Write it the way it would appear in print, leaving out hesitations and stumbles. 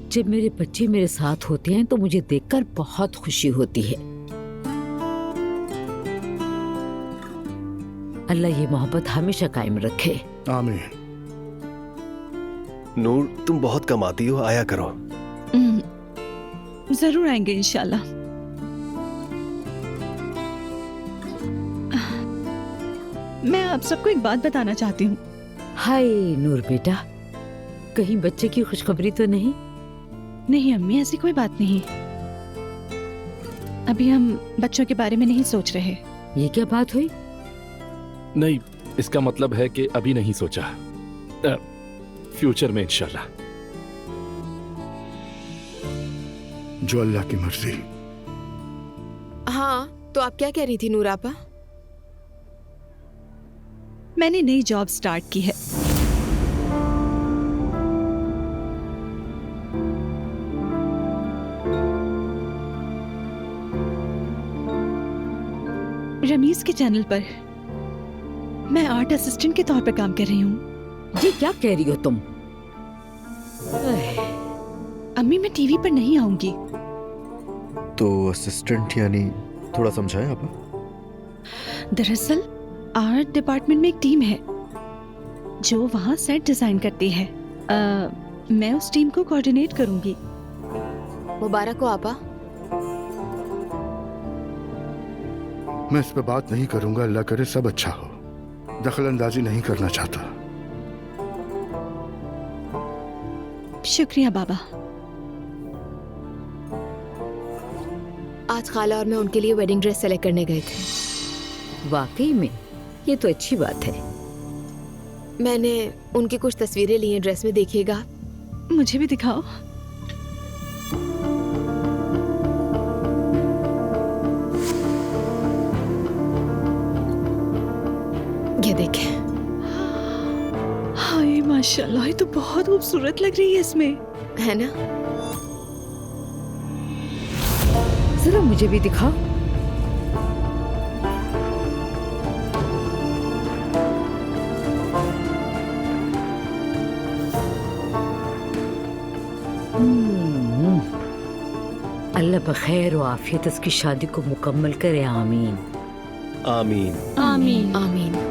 जब मेरे बच्चे मेरे साथ होते हैं तो मुझे देखकर बहुत खुशी होती है। अल्लाह ये मोहब्बत हमेशा कायम रखे। आमीन। नूर, तुम बहुत कमाती हो, आया करो। जरूर आएंगे इंशाल्लाह। मैं आप सबको एक बात बताना चाहती हूँ। हाय नूर बेटा, कहीं बच्चे की खुशखबरी तो नहीं? नहीं अम्मी, ऐसी कोई बात नहीं। अभी हम बच्चों के बारे में नहीं सोच रहे। ये क्या बात हुई? नहीं, इसका मतलब है कि अभी नहीं सोचा, फ्यूचर में इंशाल्लाह। जो अल्लाह की मर्जी। हाँ, तो आप क्या कह रही थी नूर आपा? मैंने नई जॉब स्टार्ट की है। रमीज के चैनल पर मैं आर्ट असिस्टेंट के तौर पर काम कर रही हूँ। ये क्या कह रही हो तुम? अम्मी, मैं टीवी पर नहीं आऊंगी। तो असिस्टेंट यानी, थोड़ा समझाएं आप। दरअसल आर्ट डिपार्टमेंट में एक टीम है जो वहाँ सेट डिजाइन करती है। मैं उस टीम को कोऑर्डिनेट करूंगी। मुबारक हो आपा। मैं इस पे बात नहीं करूंगा, अल्लाह करे सब अच्छा हो। दखल अंदाजी नहीं करना चाहता। शुक्रिया बाबा। आज खाला और मैं उनके लिए वेडिंग ड्रेस सेलेक्ट करने गए थे। वाकई में ये तो अच्छी बात है। मैंने उनकी कुछ तस्वीरें ली हैं ड्रेस में, देखिएगा। मुझे भी दिखाओ। ये देखें। हाय माशाल्लाह, ये तो बहुत खूबसूरत लग रही है इसमें। है ना? जरा मुझे भी दिखाओ। अल्लाह बखैर और आफियत इसकी शादी को मुकम्मल करे। आमीन आमीन। आमीन।